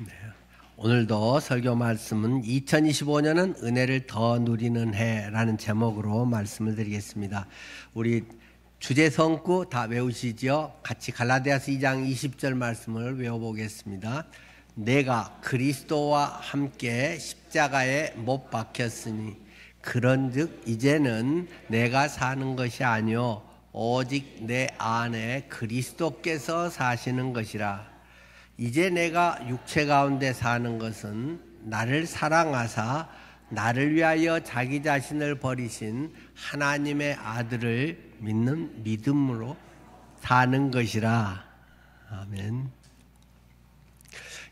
네. 오늘도 설교 말씀은 2025년은 은혜를 더 누리는 해라는 제목으로 말씀을 드리겠습니다. 우리 주제 성구 다 외우시죠? 같이 갈라디아서 2장 20절 말씀을 외워보겠습니다. 내가 그리스도와 함께 십자가에 못 박혔으니 그런즉 이제는 내가 사는 것이 아니요 오직 내 안에 그리스도께서 사시는 것이라. 이제 내가 육체 가운데 사는 것은 나를 사랑하사 나를 위하여 자기 자신을 버리신 하나님의 아들을 믿는 믿음으로 사는 것이라. 아멘.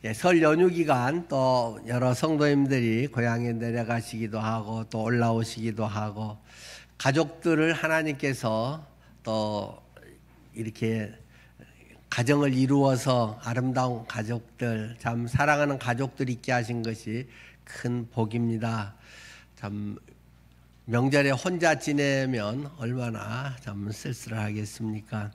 예, 설 연휴 기간 또 여러 성도님들이 고향에 내려가시기도 하고 또 올라오시기도 하고 가족들을 하나님께서 또 이렇게 가정을 이루어서 아름다운 가족들, 참 사랑하는 가족들 있게 하신 것이 큰 복입니다. 참 명절에 혼자 지내면 얼마나 참 쓸쓸하겠습니까?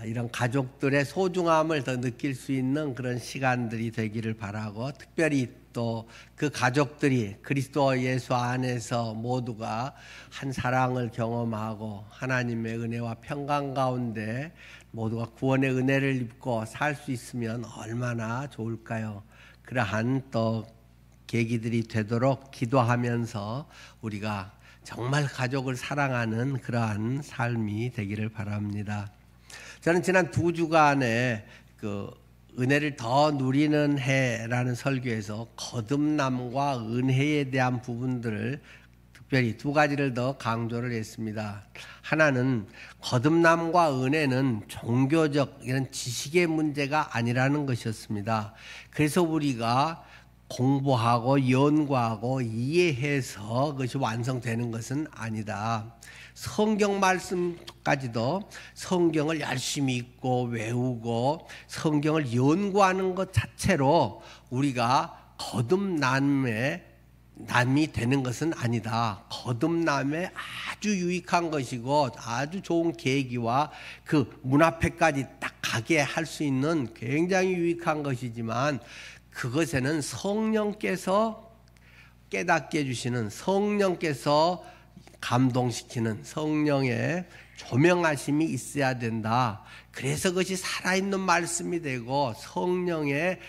이런 가족들의 소중함을 더 느낄 수 있는 그런 시간들이 되기를 바라고, 특별히 또 그 가족들이 그리스도 예수 안에서 모두가 한 사랑을 경험하고 하나님의 은혜와 평강 가운데 모두가 구원의 은혜를 입고 살 수 있으면 얼마나 좋을까요? 그러한 또 계기들이 되도록 기도하면서 우리가 정말 가족을 사랑하는 그러한 삶이 되기를 바랍니다. 저는 지난 2주간에 은혜를 더 누리는 해라는 설교에서 거듭남과 은혜에 대한 부분들을 특별히 2가지를 더 강조를 했습니다. 하나는 거듭남과 은혜는 종교적 이런 지식의 문제가 아니라는 것이었습니다. 그래서 우리가 공부하고 연구하고 이해해서 그것이 완성되는 것은 아니다. 성경 말씀까지도 성경을 열심히 읽고 외우고 성경을 연구하는 것 자체로 우리가 거듭남이 되는 것은 아니다. 거듭남에 아주 유익한 것이고 아주 좋은 계기와 그 문 앞에까지 딱 가게 할 수 있는 굉장히 유익한 것이지만 그것에는 성령께서 깨닫게 해주시는, 성령께서 감동시키는 성령의 조명하심이 있어야 된다. 그래서 그것이 살아있는 말씀이 되고 성령의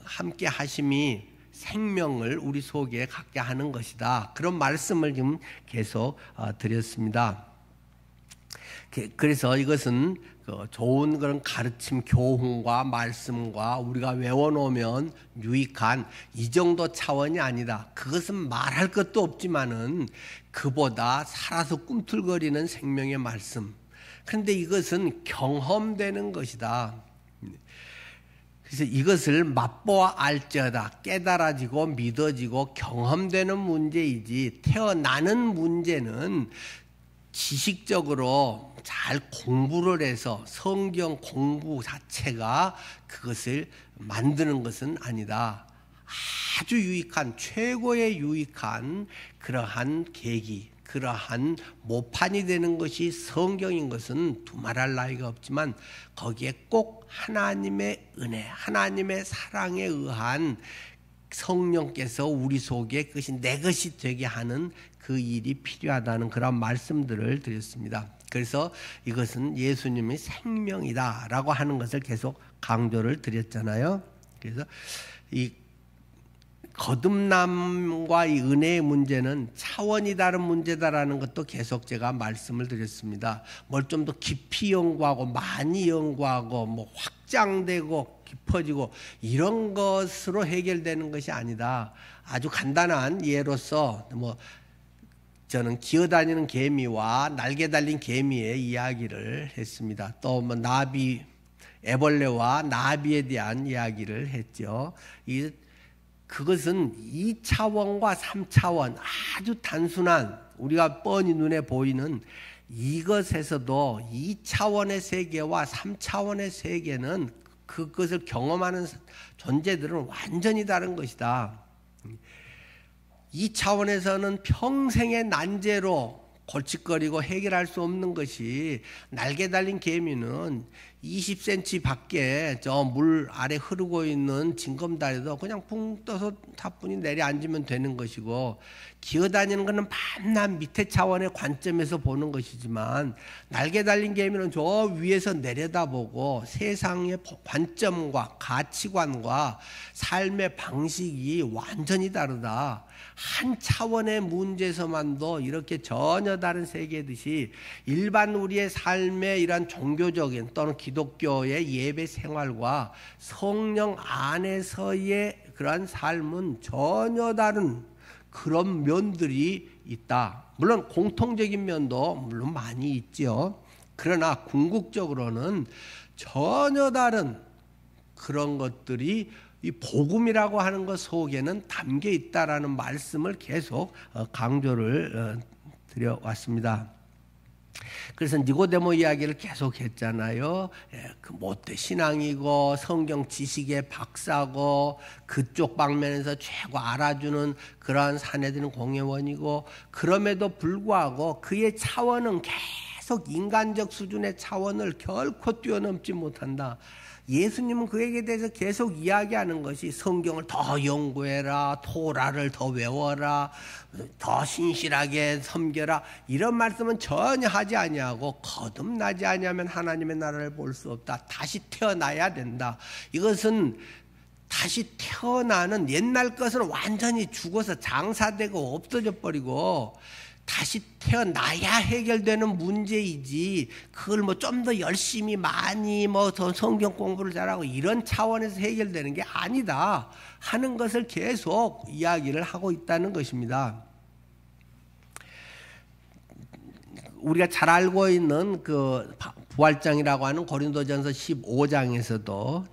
함께 하심이 생명을 우리 속에 갖게 하는 것이다. 그런 말씀을 지금 계속 드렸습니다. 그래서 이것은 좋은 그런 가르침, 교훈과 말씀과 우리가 외워놓으면 유익한 이 정도 차원이 아니다. 그것은 말할 것도 없지만은 그보다 살아서 꿈틀거리는 생명의 말씀. 그런데 이것은 경험되는 것이다. 그래서 이것을 맛보아 알지어다. 깨달아지고 믿어지고 경험되는 문제이지 태어나는 문제는 지식적으로 잘 공부를 해서 성경 공부 자체가 그것을 만드는 것은 아니다. 아주 유익한, 최고의 유익한 그러한 계기, 그러한 모판이 되는 것이 성경인 것은 두말할 나위가 없지만 거기에 꼭 하나님의 은혜, 하나님의 사랑에 의한 성령께서 우리 속에 그것이 내 것이 되게 하는 그 일이 필요하다는 그런 말씀들을 드렸습니다. 그래서 이것은 예수님의 생명이다 라고 하는 것을 계속 강조를 드렸잖아요. 그래서 이 거듭남과 이 은혜의 문제는 차원이 다른 문제다라는 것도 계속 제가 말씀을 드렸습니다. 뭘 좀 더 깊이 연구하고 많이 연구하고 뭐 확장되고 깊어지고 이런 것으로 해결되는 것이 아니다. 아주 간단한 예로서 저는 기어다니는 개미와 날개 달린 개미의 이야기를 했습니다. 또 나비, 애벌레와 나비에 대한 이야기를 했죠. 그것은 2차원과 3차원 아주 단순한 우리가 뻔히 눈에 보이는 이것에서도 2차원의 세계와 3차원의 세계는 그것을 경험하는 존재들은 완전히 다른 것이다. 2차원에서는 평생의 난제로 골칫거리고 해결할 수 없는 것이 날개 달린 개미는 20cm 밖에 저 물 아래 흐르고 있는 징검다리도 그냥 붕 떠서 사뿐히 내려앉으면 되는 것이고, 기어다니는 것은 밤낮 밑에 차원의 관점에서 보는 것이지만, 날개 달린 개미는 저 위에서 내려다보고 세상의 관점과 가치관과 삶의 방식이 완전히 다르다. 한 차원의 문제에서만도 이렇게 전혀 다른 세계듯이 일반 우리의 삶의 이러한 종교적인 또는 기독교의 예배 생활과 성령 안에서의 그러한 삶은 전혀 다른 그런 면들이 있다. 물론 공통적인 면도 물론 많이 있죠. 그러나 궁극적으로는 전혀 다른 그런 것들이 이 복음이라고 하는 것 속에는 담겨 있다라는 말씀을 계속 강조를 드려왔습니다. 그래서 니고데모 이야기를 계속 했잖아요. 그 못돼 신앙이고 성경 지식의 박사고 그쪽 방면에서 최고 알아주는 그러한 사내들은 공회원이고, 그럼에도 불구하고 그의 차원은 계속 인간적 수준의 차원을 결코 뛰어넘지 못한다. 예수님은 그에게 대해서 계속 이야기하는 것이 성경을 더 연구해라, 토라를 더 외워라, 더 신실하게 섬겨라, 이런 말씀은 전혀 하지 아니하고, 거듭나지 아니하면 하나님의 나라를 볼 수 없다. 다시 태어나야 된다. 이것은 다시 태어나는 옛날 것은 완전히 죽어서 장사되고 없어져 버리고 다시 태어나야 해결되는 문제이지, 그걸 뭐 좀 더 열심히 많이 뭐 더 성경 공부를 잘하고 이런 차원에서 해결되는 게 아니다 하는 것을 계속 이야기를 하고 있다는 것입니다. 우리가 잘 알고 있는 그 부활장이라고 하는 고린도전서 15장에서도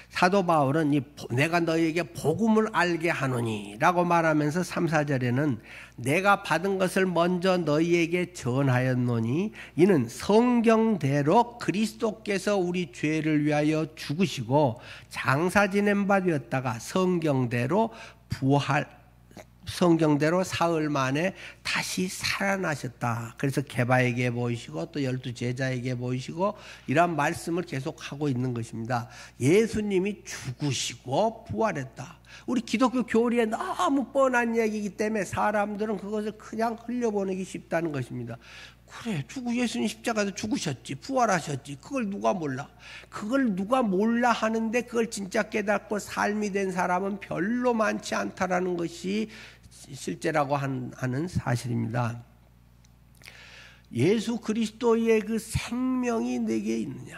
사도 바울은 내가 너희에게 복음을 알게 하노니 라고 말하면서 3, 4절에는 내가 받은 것을 먼저 너희에게 전하였노니 이는 성경대로 그리스도께서 우리 죄를 위하여 죽으시고 장사 지낸 바 되었다가 성경대로 사흘 만에 다시 살아나셨다. 그래서 게바에게 보이시고 또 12제자에게 보이시고 이런 말씀을 계속하고 있는 것입니다. 예수님이 죽으시고 부활했다. 우리 기독교 교리에 너무 뻔한 얘기이기 때문에 사람들은 그것을 그냥 흘려보내기 쉽다는 것입니다. 그래, 예수님 십자가에서 죽으셨지, 부활하셨지, 그걸 누가 몰라? 그걸 누가 몰라 하는데 그걸 진짜 깨닫고 삶이 된 사람은 별로 많지 않다라는 것이 실제라고 하는 사실입니다. 예수 그리스도의 그 생명이 내게 있느냐,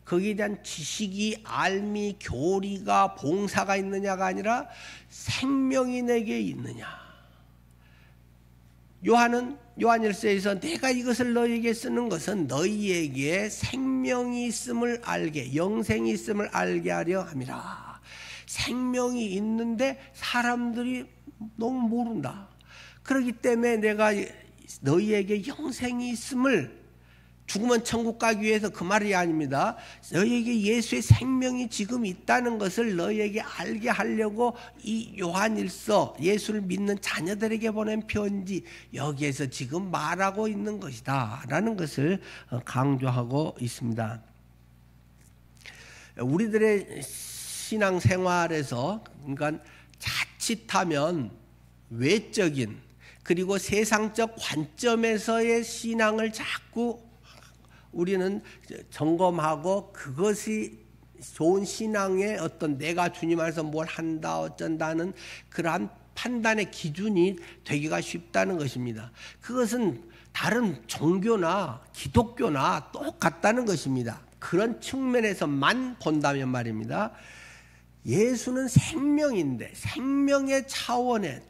거기에 대한 지식이, 알미, 교리가, 봉사가 있느냐가 아니라 생명이 내게 있느냐. 요한일서에서 내가 이것을 너희에게 쓰는 것은 너희에게 생명이 있음을 알게, 영생이 있음을 알게 하려 함이라. 생명이 있는데 사람들이 너무 모른다. 그렇기 때문에 내가 너희에게 영생이 있음을, 죽으면 천국 가기 위해서 그 말이 아닙니다. 너희에게 예수의 생명이 지금 있다는 것을 너희에게 알게 하려고 이 요한일서, 예수를 믿는 자녀들에게 보낸 편지, 여기에서 지금 말하고 있는 것이다 라는 것을 강조하고 있습니다. 우리들의 신앙생활에서, 그러니까 자칫하면 외적인 그리고 세상적 관점에서의 신앙을 자꾸 우리는 점검하고 그것이 좋은 신앙의 어떤 내가 주님 안에서 뭘 한다 어쩐다는 그러한 판단의 기준이 되기가 쉽다는 것입니다. 그것은 다른 종교나 기독교나 똑같다는 것입니다. 그런 측면에서만 본다면 말입니다. 예수는 생명인데, 생명의 차원에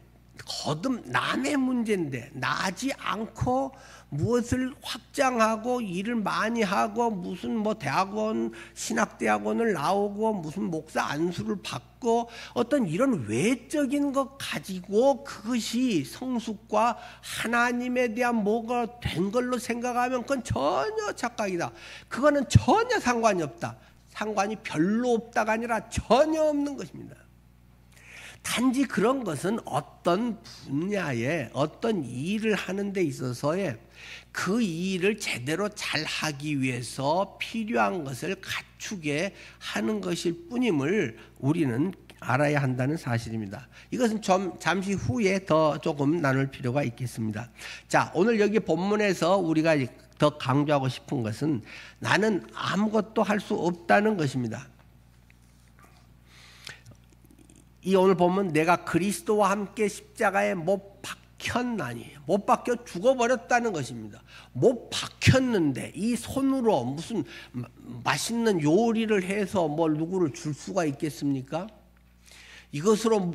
거듭남의 문제인데, 나지 않고 무엇을 확장하고 일을 많이 하고 무슨 뭐 대학원, 신학대학원을 나오고 무슨 목사 안수를 받고 어떤 이런 외적인 것 가지고 그것이 성숙과 하나님에 대한 뭐가 된 걸로 생각하면 그건 전혀 착각이다. 그거는 전혀 상관이 없다. 상관이 별로 없다가 아니라 전혀 없는 것입니다. 단지 그런 것은 어떤 분야에 어떤 일을 하는 데 있어서의 그 일을 제대로 잘 하기 위해서 필요한 것을 갖추게 하는 것일 뿐임을 우리는 알아야 한다는 사실입니다. 이것은 잠시 후에 더 조금 나눌 필요가 있겠습니다. 자, 오늘 여기 본문에서 우리가 더 강조하고 싶은 것은 나는 아무것도 할 수 없다는 것입니다. 이 오늘 보면 내가 그리스도와 함께 십자가에 못 박혔나니, 못 박혀 죽어버렸다는 것입니다. 못 박혔는데 이 손으로 무슨 맛있는 요리를 해서 뭘 누구를 줄 수가 있겠습니까? 이것으로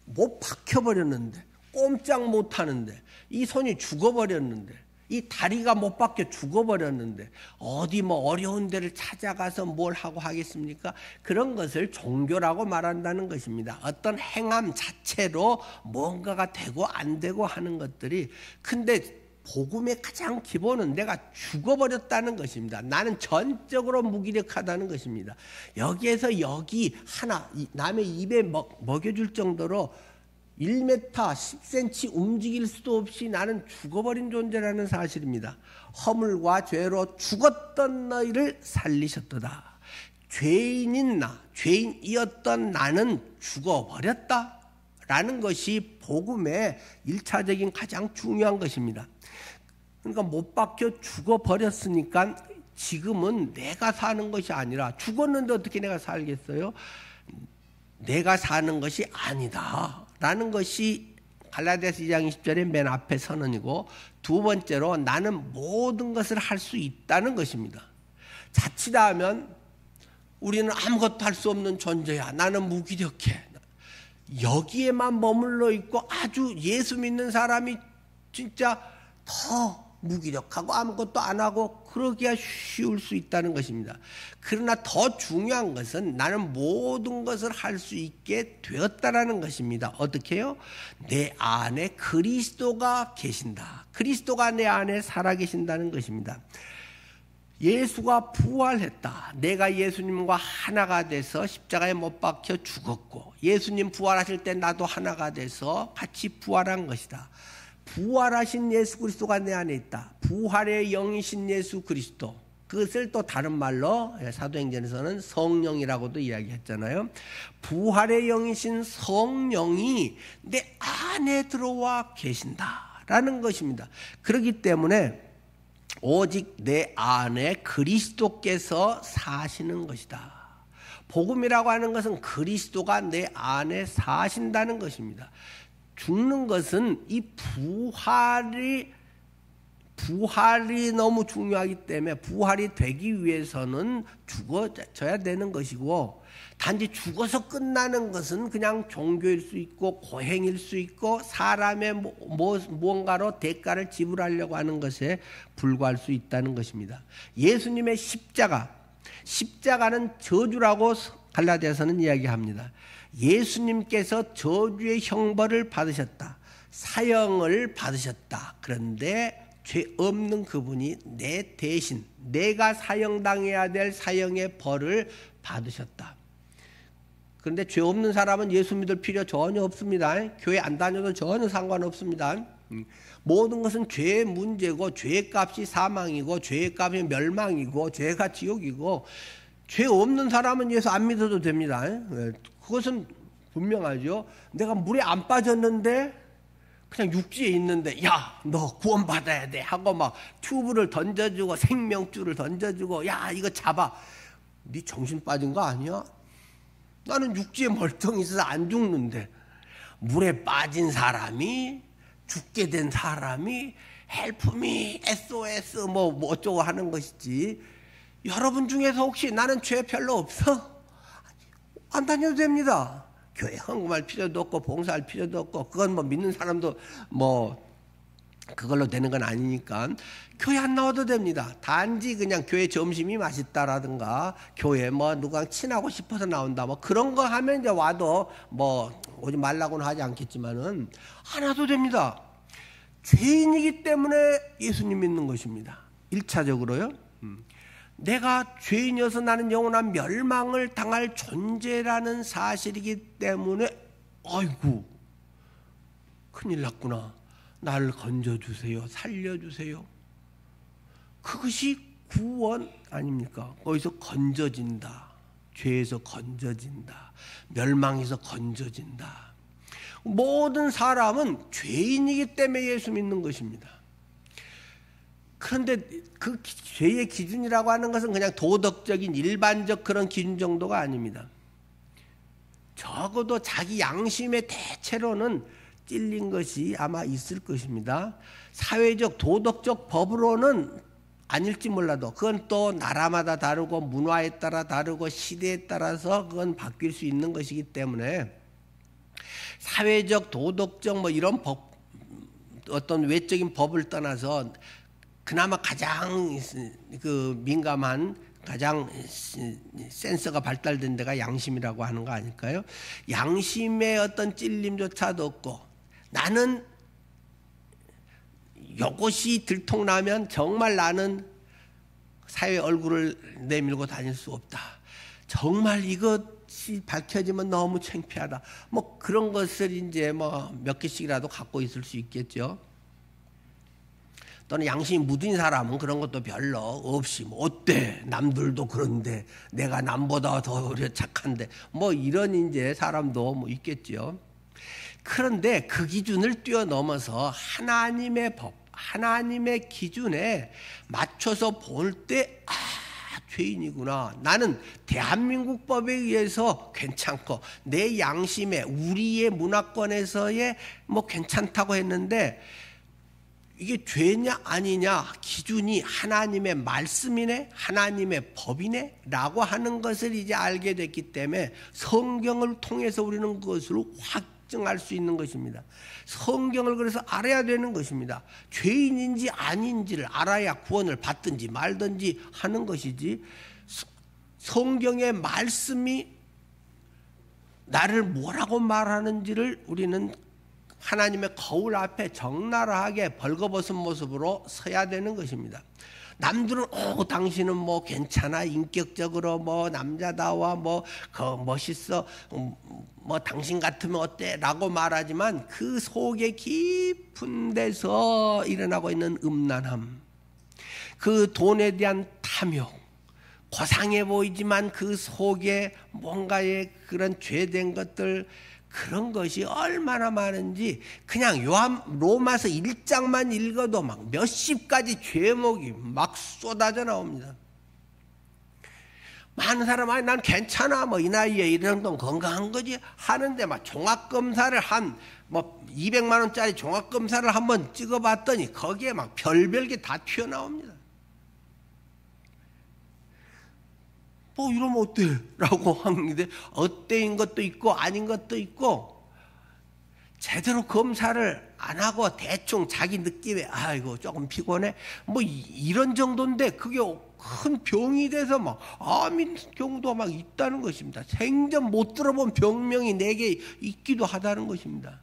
못 박혀버렸는데, 꼼짝 못하는데, 이 손이 죽어버렸는데, 이 다리가 못 박혀 죽어버렸는데 어디 뭐 어려운 데를 찾아가서 뭘 하고 하겠습니까? 그런 것을 종교라고 말한다는 것입니다. 어떤 행함 자체로 뭔가가 되고 안 되고 하는 것들이, 근데 복음의 가장 기본은 내가 죽어버렸다는 것입니다. 나는 전적으로 무기력하다는 것입니다. 여기에서 여기 하나 남의 입에 먹여줄 정도로 1m 10cm 움직일 수도 없이 나는 죽어버린 존재라는 사실입니다. 허물과 죄로 죽었던 너희를 살리셨도다. 죄인이었던 나는 죽어버렸다 라는 것이 복음의 1차적인 가장 중요한 것입니다. 그러니까 못 박혀 죽어버렸으니까 지금은 내가 사는 것이 아니라, 죽었는데 어떻게 내가 살겠어요? 내가 사는 것이 아니다 라는 것이 갈라디아서 2장 20절의 맨 앞에 선언이고, 두 번째로 나는 모든 것을 할 수 있다는 것입니다. 자칫하면 우리는 아무것도 할 수 없는 존재야, 나는 무기력해, 여기에만 머물러 있고 아주 예수 믿는 사람이 진짜 더 무기력하고 아무것도 안 하고 그러기야 쉬울 수 있다는 것입니다. 그러나 더 중요한 것은 나는 모든 것을 할 수 있게 되었다라는 것입니다. 어떻게요? 내 안에 그리스도가 계신다. 그리스도가 내 안에 살아계신다는 것입니다. 예수가 부활했다. 내가 예수님과 하나가 돼서 십자가에 못 박혀 죽었고, 예수님 부활하실 때 나도 하나가 돼서 같이 부활한 것이다. 부활하신 예수 그리스도가 내 안에 있다. 부활의 영이신 예수 그리스도, 그것을 또 다른 말로 사도행전에서는 성령이라고도 이야기했잖아요. 부활의 영이신 성령이 내 안에 들어와 계신다라는 것입니다. 그렇기 때문에 오직 내 안에 그리스도께서 사시는 것이다. 복음이라고 하는 것은 그리스도가 내 안에 사신다는 것입니다. 죽는 것은 이 부활이 너무 중요하기 때문에 부활이 되기 위해서는 죽어져야 되는 것이고, 단지 죽어서 끝나는 것은 그냥 종교일 수 있고 고행일 수 있고 사람의 무언가로 대가를 지불하려고 하는 것에 불과할 수 있다는 것입니다. 예수님의 십자가는 저주라고 갈라디아서는 이야기합니다. 예수님께서 저주의 형벌을 받으셨다. 사형을 받으셨다. 그런데 죄 없는 그분이 내 대신 내가 사형당해야 될 사형의 벌을 받으셨다. 그런데 죄 없는 사람은 예수 믿을 필요 전혀 없습니다. 교회 안 다녀도 전혀 상관없습니다. 모든 것은 죄의 문제고, 죄의 값이 사망이고, 죄의 값이 멸망이고, 죄가 지옥이고, 죄 없는 사람은 예수 안 믿어도 됩니다. 그것은 분명하죠. 내가 물에 안 빠졌는데 그냥 육지에 있는데 야, 너 구원받아야 돼 하고 막 튜브를 던져주고 생명줄을 던져주고 야, 이거 잡아. 네 정신 빠진 거 아니야? 나는 육지에 멀쩡히 있어서 안 죽는데. 물에 빠진 사람이, 죽게 된 사람이 헬프미 SOS 뭐 어쩌고 하는 것이지, 여러분 중에서 혹시 나는 죄 별로 없어? 안 다녀도 됩니다. 교회 헌금할 필요도 없고 봉사할 필요도 없고, 그건 뭐 믿는 사람도 뭐 그걸로 되는 건 아니니까 교회 안 나와도 됩니다. 단지 그냥 교회 점심이 맛있다라든가 교회 뭐 누구랑 친하고 싶어서 나온다 뭐 그런 거 하면 이제 와도 뭐 오지 말라고는 하지 않겠지만은 안 와도 됩니다. 죄인이기 때문에 예수님 믿는 것입니다. 1차적으로요. 내가 죄인이어서 나는 영원한 멸망을 당할 존재라는 사실이기 때문에 아이고 큰일 났구나. 나를 건져주세요. 살려주세요. 그것이 구원 아닙니까? 거기서 건져진다. 죄에서 건져진다. 멸망에서 건져진다. 모든 사람은 죄인이기 때문에 예수 믿는 것입니다. 그런데 그 죄의 기준이라고 하는 것은 그냥 도덕적인 일반적 그런 기준 정도가 아닙니다. 적어도 자기 양심의 대체로는 찔린 것이 아마 있을 것입니다. 사회적 도덕적 법으로는 아닐지 몰라도 그건 또 나라마다 다르고 문화에 따라 다르고 시대에 따라서 그건 바뀔 수 있는 것이기 때문에 사회적 도덕적 뭐 이런 법 어떤 외적인 법을 떠나서 그나마 가장 그 민감한 가장 센서가 발달된 데가 양심이라고 하는 거 아닐까요? 양심의 어떤 찔림조차도 없고 나는 이것이 들통나면 정말 나는 사회 얼굴을 내밀고 다닐 수 없다. 정말 이것이 밝혀지면 너무 창피하다. 뭐 그런 것을 이제 뭐 몇 개씩이라도 갖고 있을 수 있겠죠. 또는 양심이 묻은 사람은 그런 것도 별로 없이 뭐 어때? 남들도 그런데 내가 남보다 더 착한데 뭐 이런 이제 사람도 뭐 있겠죠. 그런데 그 기준을 뛰어넘어서 하나님의 법, 하나님의 기준에 맞춰서 볼 때 죄인이구나. 나는 대한민국 법에 의해서 괜찮고 내 양심에 우리의 문화권에서의 뭐 괜찮다고 했는데 이게 죄냐 아니냐 기준이 하나님의 말씀이네 하나님의 법이네 라고 하는 것을 이제 알게 됐기 때문에 성경을 통해서 우리는 그것을 확증할 수 있는 것입니다. 성경을 그래서 알아야 되는 것입니다. 죄인인지 아닌지를 알아야 구원을 받든지 말든지 하는 것이지 성경의 말씀이 나를 뭐라고 말하는지를 우리는 하나님의 거울 앞에 적나라하게 벌거벗은 모습으로 서야 되는 것입니다. 남들은 당신은 뭐 괜찮아 인격적으로 뭐 남자다워 뭐 멋있어 뭐 당신 같으면 어때 라고 말하지만 그 속에 깊은 데서 일어나고 있는 음란함, 그 돈에 대한 탐욕, 고상해 보이지만 그 속에 뭔가의 그런 죄된 것들, 그런 것이 얼마나 많은지 그냥 로마서 1장만 읽어도 막 몇십 가지 죄목이 막 쏟아져 나옵니다. 많은 사람은 난 괜찮아 뭐 이 나이에 이 정도는 건강한 거지 하는데 막 종합검사를 한 뭐 200만 원짜리 종합검사를 한번 찍어봤더니 거기에 막 별별 게 다 튀어나옵니다. 뭐 이러면 어때? 라고 하는데 어때인 것도 있고 아닌 것도 있고 제대로 검사를 안 하고 대충 자기 느낌에 아이고 조금 피곤해 뭐 이런 정도인데 그게 큰 병이 돼서 막 암인 경우도 막 있다는 것입니다. 생전 못 들어본 병명이 내게 있기도 하다는 것입니다.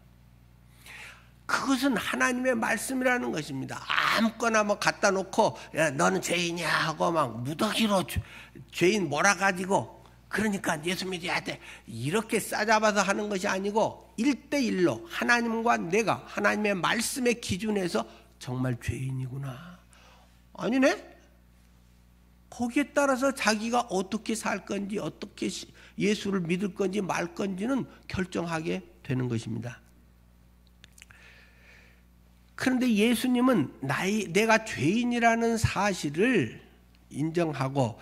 그것은 하나님의 말씀이라는 것입니다. 아무거나 뭐 갖다 놓고 야, 너는 죄인이야 하고 막 무더기로 죄인 몰아가지고 그러니까 예수 믿어야 돼 이렇게 싸잡아서 하는 것이 아니고 1대1로 하나님과 내가 하나님의 말씀의 기준에서 정말 죄인이구나 아니네 거기에 따라서 자기가 어떻게 살 건지 어떻게 예수를 믿을 건지 말 건지는 결정하게 되는 것입니다. 그런데 예수님은 내가 죄인이라는 사실을 인정하고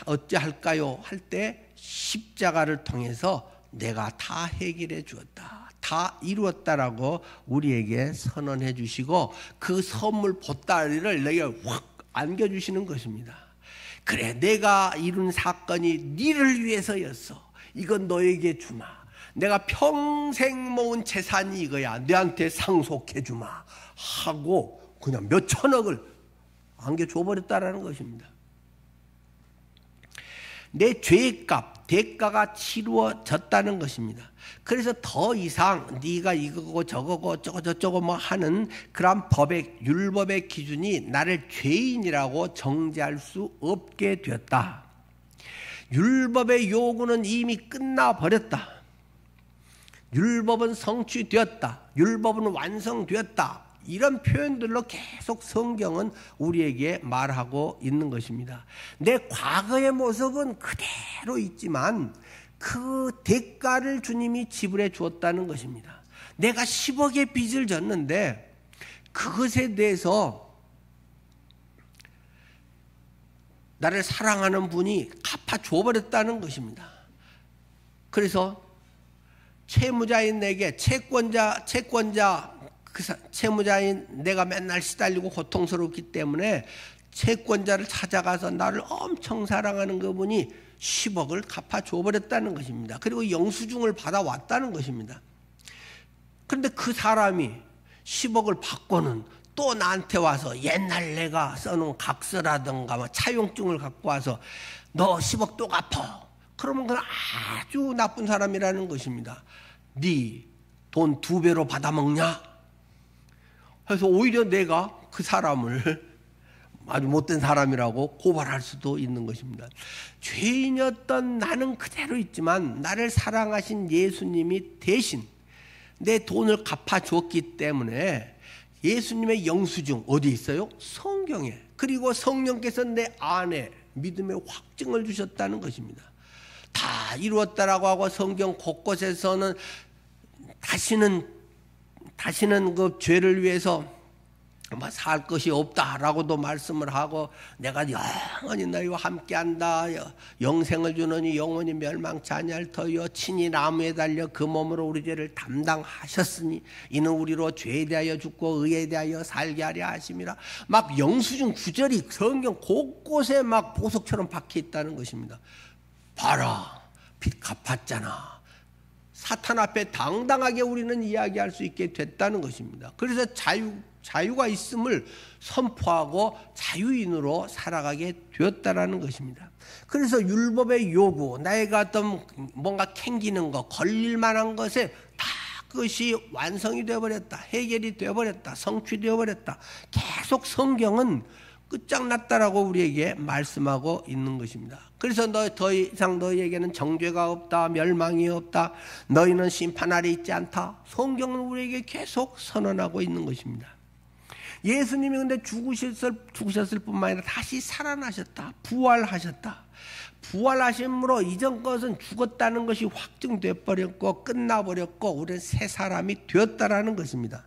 어찌할까요? 할 때 십자가를 통해서 내가 다 해결해 주었다. 다 이루었다라고 우리에게 선언해 주시고 그 선물 보따리를 내게 확 안겨주시는 것입니다. 그래 내가 이룬 사건이 너를 위해서였어. 이건 너에게 주마. 내가 평생 모은 재산이 이거야. 너한테 상속해 주마 하고 그냥 몇 천억을 안겨줘버렸다라는 것입니다. 내 죄값, 대가가 치루어졌다는 것입니다. 그래서 더 이상 네가 이거고 저거고 저거저거 뭐 하는 그런 율법의 기준이 나를 죄인이라고 정죄할 수 없게 되었다. 율법의 요구는 이미 끝나버렸다. 율법은 성취되었다, 율법은 완성되었다, 이런 표현들로 계속 성경은 우리에게 말하고 있는 것입니다. 내 과거의 모습은 그대로 있지만 그 대가를 주님이 지불해 주었다는 것입니다. 내가 10억의 빚을 졌는데 그것에 대해서 나를 사랑하는 분이 갚아줘버렸다는 것입니다. 그래서 채무자인 내게 채무자인 내가 맨날 시달리고 고통스럽기 때문에 채권자를 찾아가서 나를 엄청 사랑하는 그분이 10억을 갚아줘버렸다는 것입니다. 그리고 영수증을 받아왔다는 것입니다. 그런데 그 사람이 10억을 받고는 또 나한테 와서 옛날 내가 써놓은 각서라든가 뭐 차용증을 갖고 와서 너 10억 또 갚아. 그러면 그건 아주 나쁜 사람이라는 것입니다. 네 돈 2배로 받아먹냐? 그래서 오히려 내가 그 사람을 아주 못된 사람이라고 고발할 수도 있는 것입니다. 죄인이었던 나는 그대로 있지만 나를 사랑하신 예수님이 대신 내 돈을 갚아줬기 때문에 예수님의 영수증 어디 있어요? 성경에. 그리고 성령께서 내 안에 믿음의 확증을 주셨다는 것입니다. 다 이루었다라고 하고 성경 곳곳에서는 다시는 그 죄를 위해서 살 것이 없다라고도 말씀을 하고 내가 영원히 너희와 함께한다, 영생을 주느니 영원히 멸망치 아니할 터이요 친히 나무에 달려 그 몸으로 우리 죄를 담당하셨으니 이는 우리로 죄에 대하여 죽고 의에 대하여 살게 하려 하심이라. 막 영수증 구절이 성경 곳곳에 막 보석처럼 박혀 있다는 것입니다. 봐라, 빚 갚았잖아. 사탄 앞에 당당하게 우리는 이야기할 수 있게 됐다는 것입니다. 그래서 자유가 있음을 선포하고 자유인으로 살아가게 되었다라는 것입니다. 그래서 율법의 요구, 나에가 어떤 뭔가 캥기는 것, 걸릴 만한 것에 다 그것이 완성이 되어버렸다, 해결이 되어버렸다, 성취되어버렸다. 계속 성경은 끝장났다라고 우리에게 말씀하고 있는 것입니다. 그래서 더 이상 너희에게는 정죄가 없다, 멸망이 없다, 너희는 심판 아래 있지 않다. 성경은 우리에게 계속 선언하고 있는 것입니다. 예수님이 근데 죽으셨을 뿐만 아니라 다시 살아나셨다, 부활하셨다. 부활하심으로 이전 것은 죽었다는 것이 확증돼 버렸고 끝나버렸고 우리는 새 사람이 되었다라는 것입니다.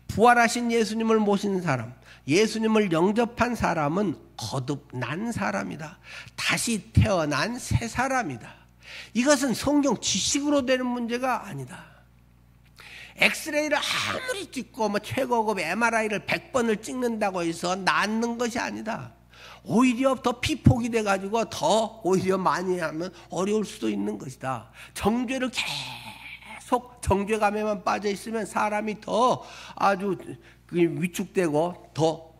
부활하신 예수님을 모신 사람, 예수님을 영접한 사람은 거듭난 사람이다. 다시 태어난 새 사람이다. 이것은 성경 지식으로 되는 문제가 아니다. 엑스레이를 아무리 찍고 뭐 최고급 MRI를 100번을 찍는다고 해서 낫는 것이 아니다. 오히려 더 피폭이 돼가지고 더 오히려 많이 하면 어려울 수도 있는 것이다. 정죄를 계속 정죄감에만 빠져 있으면 사람이 더 아주 위축되고 더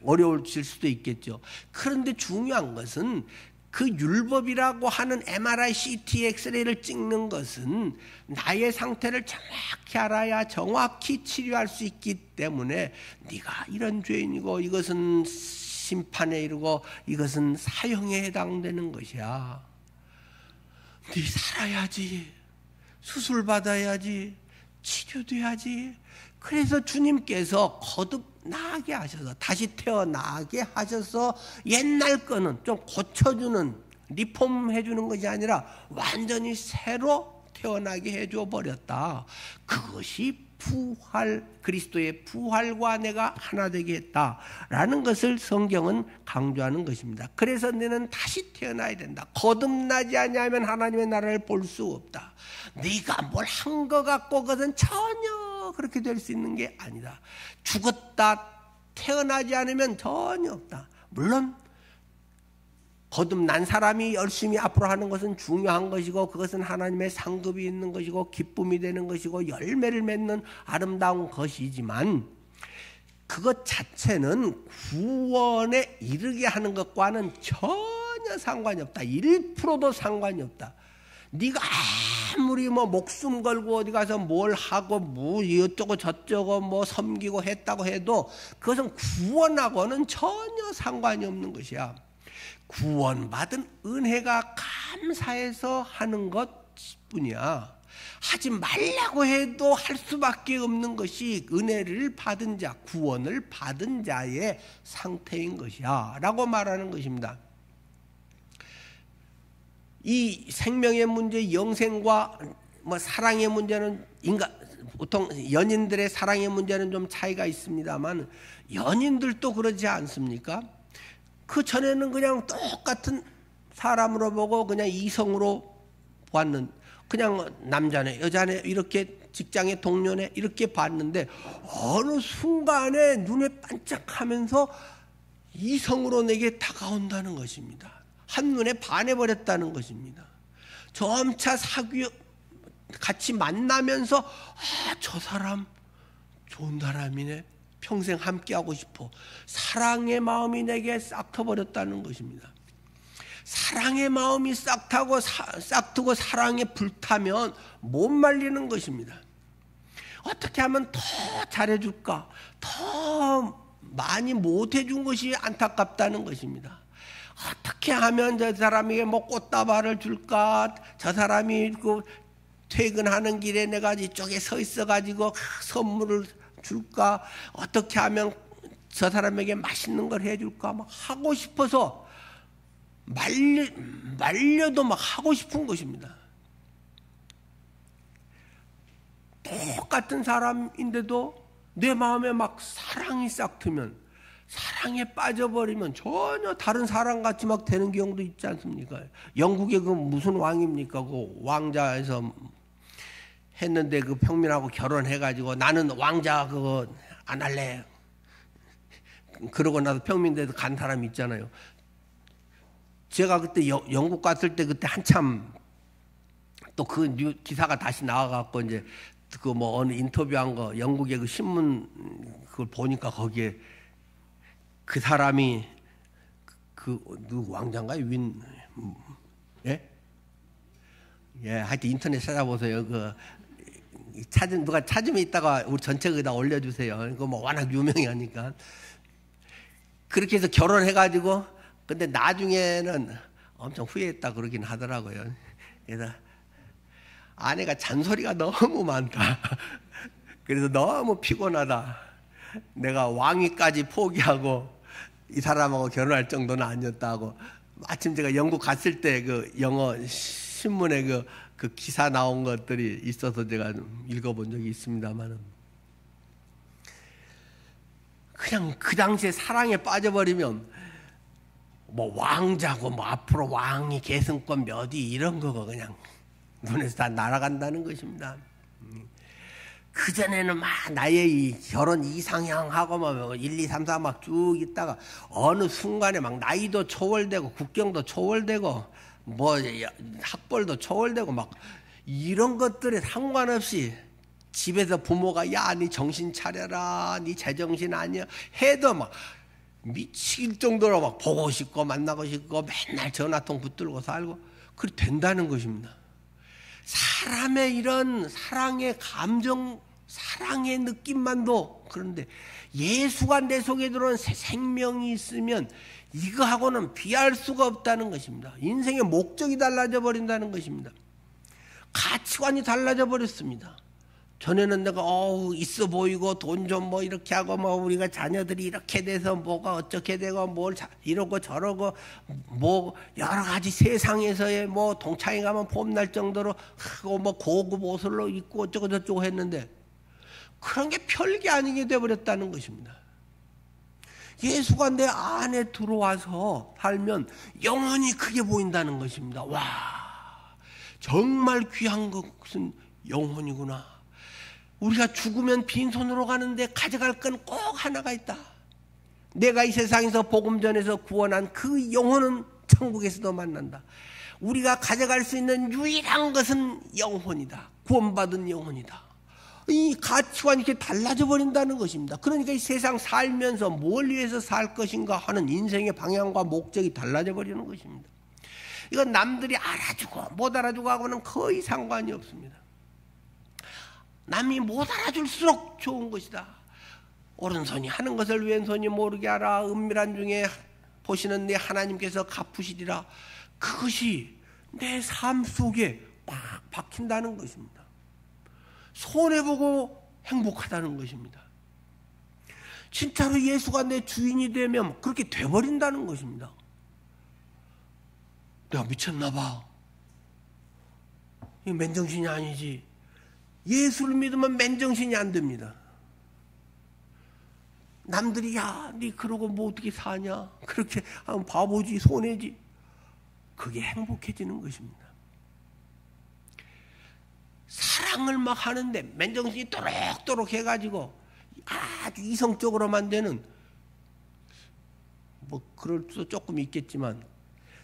어려워질 수도 있겠죠. 그런데 중요한 것은 그 율법이라고 하는 MRI, CT, 엑스레이를 찍는 것은 나의 상태를 정확히 알아야 정확히 치료할 수 있기 때문에 네가 이런 죄인이고 이것은 심판에 이르고 이것은 사형에 해당되는 것이야. 네 살아야지, 수술 받아야지, 치료돼야지. 그래서 주님께서 거듭나게 하셔서 다시 태어나게 하셔서 옛날 거는 좀 고쳐주는, 리폼해주는 것이 아니라 완전히 새로 태어나게 해줘 버렸다. 그것이 부활, 그리스도의 부활과 내가 하나 되게 했다라는 것을 성경은 강조하는 것입니다. 그래서 너는 다시 태어나야 된다. 거듭나지 아니하면 하나님의 나라를 볼 수 없다. 네가 뭘 한 것 같고 그것은 전혀 그렇게 될 수 있는 게 아니다. 죽었다 태어나지 않으면 전혀 없다. 물론 거듭난 사람이 열심히 앞으로 하는 것은 중요한 것이고 그것은 하나님의 상급이 있는 것이고 기쁨이 되는 것이고 열매를 맺는 아름다운 것이지만 그것 자체는 구원에 이르게 하는 것과는 전혀 상관이 없다. 1%도 상관이 없다. 네가 아무리 뭐 목숨 걸고 어디 가서 뭘 하고 뭐 이쪽고 저쪽고 뭐 섬기고 했다고 해도 그것은 구원하고는 전혀 상관이 없는 것이야. 구원받은 은혜가 감사해서 하는 것뿐이야. 하지 말라고 해도 할 수밖에 없는 것이 은혜를 받은 자, 구원을 받은 자의 상태인 것이야 라고 말하는 것입니다. 이 생명의 문제, 영생과 사랑의 문제는 보통 연인들의 사랑의 문제는 좀 차이가 있습니다만 연인들도 그러지 않습니까? 그 전에는 그냥 똑같은 사람으로 보고 그냥 이성으로 보았는, 그냥 남자네 여자네 이렇게 직장의 동료네 이렇게 봤는데 어느 순간에 눈에 반짝하면서 이성으로 내게 다가온다는 것입니다. 한눈에 반해버렸다는 것입니다. 점차 같이 만나면서 저 사람 좋은 사람이네, 평생 함께하고 싶어. 사랑의 마음이 내게 싹 터버렸다는 것입니다. 사랑의 마음이 싹 트고 사랑에 불타면 못 말리는 것입니다. 어떻게 하면 더 잘해줄까, 더 많이 못해준 것이 안타깝다는 것입니다. 어떻게 하면 저 사람에게 꽃다발을 줄까, 저 사람이 퇴근하는 길에 내가 이쪽에 서 있어가지고 선물을 줄까, 어떻게 하면 저 사람에게 맛있는 걸 해줄까, 하고 싶어서 말려도 하고 싶은 것입니다. 똑같은 사람인데도 내 마음에 사랑이 싹 트면, 사랑에 빠져버리면 전혀 다른 사람 같이 되는 경우도 있지 않습니까? 영국의 무슨 왕입니까? 왕자에서 했는데 평민하고 결혼해가지고 나는 왕자 안 할래. 그러고 나서 평민대에서 간 사람 있잖아요. 제가 그때 영국 갔을 때 그때 한참 또 기사가 다시 나와갖고 이제 어느 인터뷰한 거 영국의 신문 그걸 보니까 거기에 그 사람이 누구 왕자인가요? 하여튼 인터넷 찾아보세요. 누가 찾으면 이따가 우리 전체 거기다 올려주세요. 이거 워낙 유명하니까. 그렇게 해서 결혼해가지고 근데 나중에는 엄청 후회했다 그러긴 하더라고요. 그래서 아내가 잔소리가 너무 많다. 그래서 너무 피곤하다. 내가 왕위까지 포기하고 이 사람하고 결혼할 정도는 아니었다고. 마침 제가 영국 갔을 때 영어 신문에 그 기사 나온 것들이 있어서 제가 읽어본 적이 있습니다만, 그냥 그 당시에 사랑에 빠져버리면 왕자고 앞으로 왕이 계승권 몇위 이런 거가 그냥 눈에서 다 날아간다는 것입니다. 그전에는 나의 이 결혼 이상향하고 1, 2, 3, 4 쭉 있다가 어느 순간에 나이도 초월되고 국경도 초월되고 학벌도 초월되고 이런 것들에 상관없이 집에서 부모가 야, 네 정신 차려라, 네 제정신 아니야 해도 미칠 정도로 보고 싶고 만나고 싶고 맨날 전화통 붙들고 살고 그렇게 된다는 것입니다. 사람의 이런 사랑의 감정, 사랑의 느낌만도 그런데 예수가 내 속에 들어온 생명이 있으면 이거하고는 비할 수가 없다는 것입니다. 인생의 목적이 달라져 버린다는 것입니다. 가치관이 달라져 버렸습니다. 전에는 내가 있어 보이고 돈 좀 이렇게 하고 우리가 자녀들이 이렇게 돼서 뭐가 어떻게 되고 뭘 이러고 저러고 여러 가지 세상에서의 동창회 가면 봄날 정도로 하고 고급 옷을 입고 어쩌고 저쩌고 했는데 그런 게 별게 아니게 돼버렸다는 것입니다. 예수가 내 안에 들어와서 살면 영원히 크게 보인다는 것입니다. 와, 정말 귀한 것은 영혼이구나. 우리가 죽으면 빈손으로 가는데 가져갈 건 꼭 하나가 있다. 내가 이 세상에서 복음 전해서 구원한 그 영혼은 천국에서도 만난다. 우리가 가져갈 수 있는 유일한 것은 영혼이다. 구원받은 영혼이다. 이 가치관이 이렇게 달라져 버린다는 것입니다. 그러니까 이 세상 살면서 뭘 위해서 살 것인가 하는 인생의 방향과 목적이 달라져 버리는 것입니다. 이건 남들이 알아주고 못 알아주고 하고는 거의 상관이 없습니다. 남이 못 알아줄수록 좋은 것이다. 오른손이 하는 것을 왼손이 모르게 하라. 은밀한 중에 보시는 내 하나님께서 갚으시리라. 그것이 내 삶 속에 막 박힌다는 것입니다. 손해보고 행복하다는 것입니다. 진짜로 예수가 내 주인이 되면 그렇게 돼버린다는 것입니다. 내가 미쳤나 봐. 이거 맨정신이 아니지. 예수를 믿으면 맨정신이 안 됩니다. 남들이 야, 니 그러고 뭐 어떻게 사냐? 그렇게 하면 바보지, 손해지. 그게 행복해지는 것입니다. 사랑을 막 하는데 맨정신이 또록또록 해가지고 아주 이성적으로만 되는, 뭐 그럴 수도 조금 있겠지만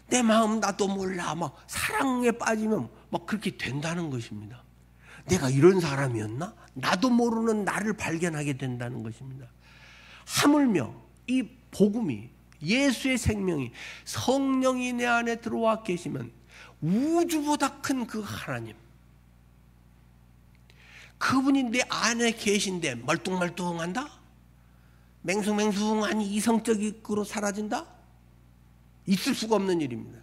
내 마음 나도 몰라 막 사랑에 빠지면 막 그렇게 된다는 것입니다. 내가 이런 사람이었나? 나도 모르는 나를 발견하게 된다는 것입니다. 하물며 이 복음이, 예수의 생명이, 성령이 내 안에 들어와 계시면 우주보다 큰 그 하나님, 그분이 내 안에 계신데 멀뚱멀뚱한다? 맹숭맹숭한 이성적으로 사라진다? 있을 수가 없는 일입니다.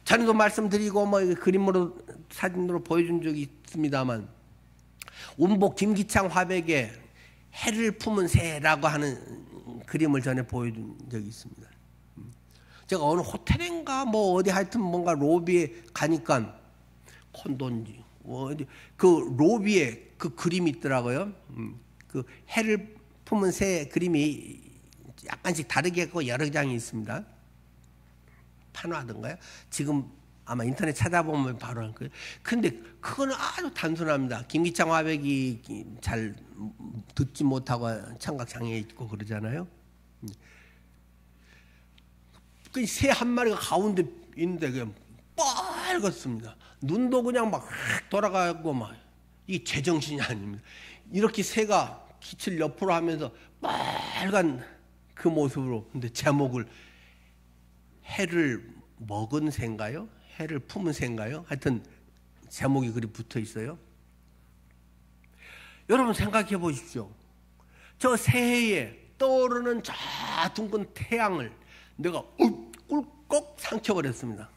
전에도 말씀드리고 뭐 그림으로 사진으로 보여준 적이 있습니다만, 운복 김기창 화백의 해를 품은 새라고 하는 그림을 전에 보여준 적이 있습니다. 제가 어느 호텔인가 뭐 어디 하여튼 뭔가 로비에 가니까 콘도인지 어디 그 로비에 그 그림이 있더라고요. 그 해를 품은 새 그림이 약간씩 다르게 했고 여러 장이 있습니다. 판화든가요? 지금 아마 인터넷 찾아보면 바로 할 거예요. 근데 그거는 아주 단순합니다. 김기창 화백이 잘 듣지 못하고 청각장애 있고 그러잖아요. 그 새 한 마리가 가운데 있는데 그냥 빨갛습니다. 눈도 그냥 막 돌아가고 막, 이 제정신이 아닙니다. 이렇게 새가 기칠 옆으로 하면서 빨간 그 모습으로, 근데 제목을 해를 먹은 새인가요? 해를 품은 새인가요? 하여튼 제목이 그리 붙어 있어요. 여러분 생각해 보십시오. 저 새해에 떠오르는 저 둥근 태양을 내가 꿀꺽 삼켜버렸습니다.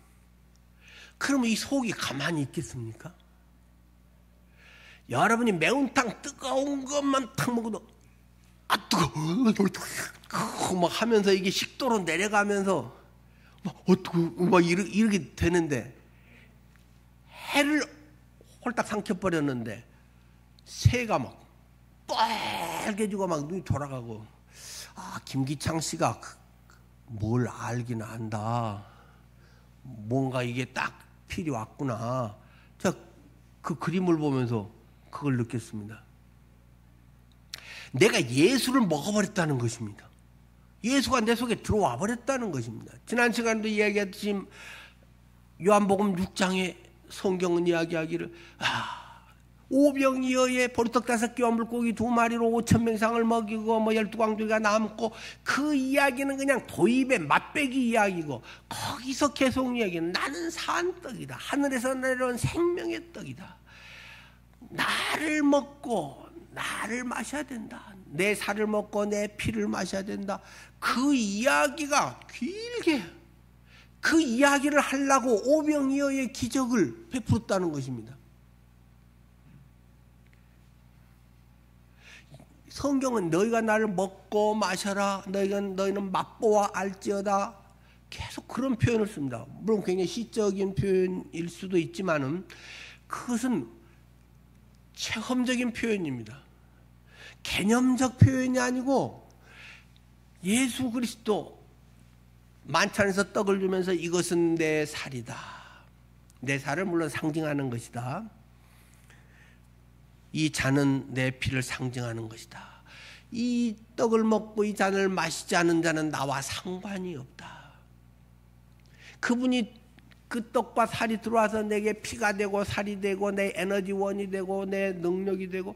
그러면 이 속이 가만히 있겠습니까? 여러분이 매운탕 뜨거운 것만 탁 먹어도 뜨거워 막 하면서 이게 식도로 내려가면서 막 이렇게 되는데, 해를 홀딱 삼켜버렸는데 새가 막 빨개지고 막 눈이 돌아가고, 아, 김기창 씨가 뭘 알긴 안다. 뭔가 이게 딱 필이 왔구나. 제가 그 그림을 보면서 그걸 느꼈습니다. 내가 예수를 먹어버렸다는 것입니다. 예수가 내 속에 들어와 버렸다는 것입니다. 지난 시간에도 이야기했듯이 요한복음 6장에 성경은 이야기하기를, 오병이어의 보리떡 5개와 물고기 2마리로 5,000명상을 먹이고 뭐 12광주리가 남고, 그 이야기는 그냥 도입의 맛배기 이야기고, 거기서 계속 이야기는 나는 산 떡이다. 하늘에서 내려온 생명의 떡이다. 나를 먹고 나를 마셔야 된다. 내 살을 먹고 내 피를 마셔야 된다. 그 이야기가 길게, 그 이야기를 하려고 오병이어의 기적을 베풀었다는 것입니다. 성경은 너희가 나를 먹고 마셔라, 너희는 맛보아 알지어다, 계속 그런 표현을 씁니다. 물론 굉장히 시적인 표현일 수도 있지만은 그것은 체험적인 표현입니다. 개념적 표현이 아니고, 예수 그리스도 만찬에서 떡을 주면서 이것은 내 살이다. 내 살을 물론 상징하는 것이다. 이 잔은 내 피를 상징하는 것이다. 이 떡을 먹고 이 잔을 마시지 않은 자는 나와 상관이 없다. 그분이 그 떡과 살이 들어와서 내게 피가 되고 살이 되고 내 에너지원이 되고 내 능력이 되고,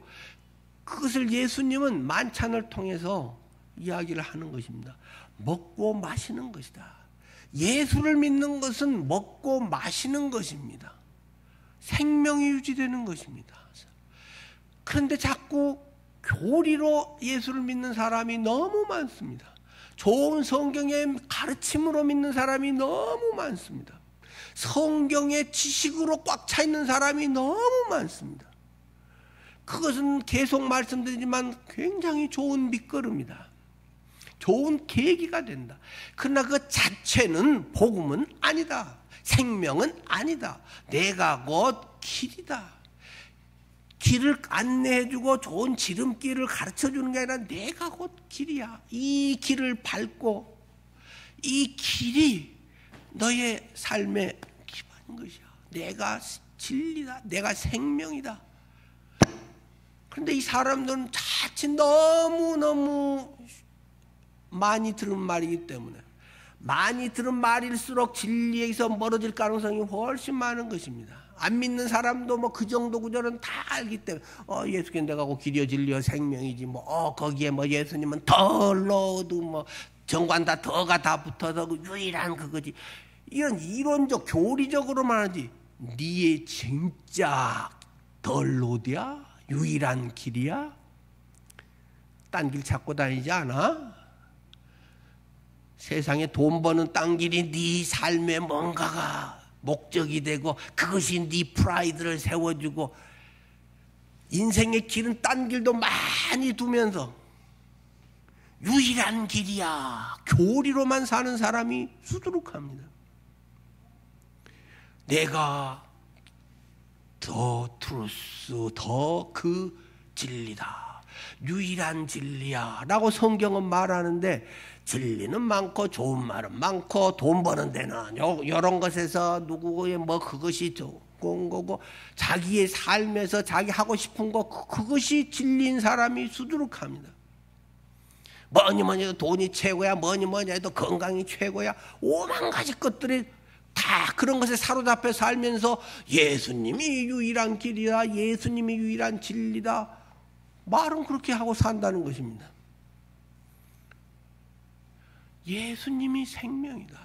그것을 예수님은 만찬을 통해서 이야기를 하는 것입니다. 먹고 마시는 것이다. 예수를 믿는 것은 먹고 마시는 것입니다. 생명이 유지되는 것입니다. 그런데 자꾸 교리로 예수를 믿는 사람이 너무 많습니다. 좋은 성경의 가르침으로 믿는 사람이 너무 많습니다. 성경의 지식으로 꽉 차 있는 사람이 너무 많습니다. 그것은 계속 말씀드리지만 굉장히 좋은 밑거름이다. 좋은 계기가 된다. 그러나 그 자체는 복음은 아니다. 생명은 아니다. 내가 곧 길이다. 길을 안내해주고 좋은 지름길을 가르쳐주는 게 아니라 내가 곧 길이야. 이 길을 밟고 이 길이 너의 삶의 기반인 것이야. 내가 진리다. 내가 생명이다. 그런데 이 사람들은 자칫 너무너무 많이 들은 말이기 때문에 많이 들은 말일수록 진리에서 멀어질 가능성이 훨씬 많은 것입니다. 안 믿는 사람도 뭐 그 정도 구절은 다 알기 때문에 예수께 내가 고 길이여 진리여 생명이지 뭐 거기에 뭐 예수님은 더 넣어도 뭐 정관 다 더가 다 붙어서 그 유일한 그거지. 이런 이론적 교리적으로만 하지 네의 진짜 덜 로드야? 유일한 길이야? 딴 길 찾고 다니지 않아? 세상에 돈 버는 딴 길이 네 삶의 뭔가가 목적이 되고 그것이 네 프라이드를 세워주고 인생의 길은 딴 길도 많이 두면서 유일한 길이야 교리로만 사는 사람이 수두룩합니다. 내가 더 트루스 더 그 진리다 유일한 진리야 라고 성경은 말하는데 진리는 많고 좋은 말은 많고 돈 버는 데는 이런 것에서 누구의 뭐 그것이 좋은 거고 자기의 삶에서 자기 하고 싶은 거 그것이 진리인 사람이 수두룩합니다. 뭐니 해도 돈이 최고야 뭐니 해도 건강이 최고야 오만 가지 것들이 다 그런 것에 사로잡혀 살면서 예수님이 유일한 길이다 예수님이 유일한 진리다 말은 그렇게 하고 산다는 것입니다. 예수님이 생명이다.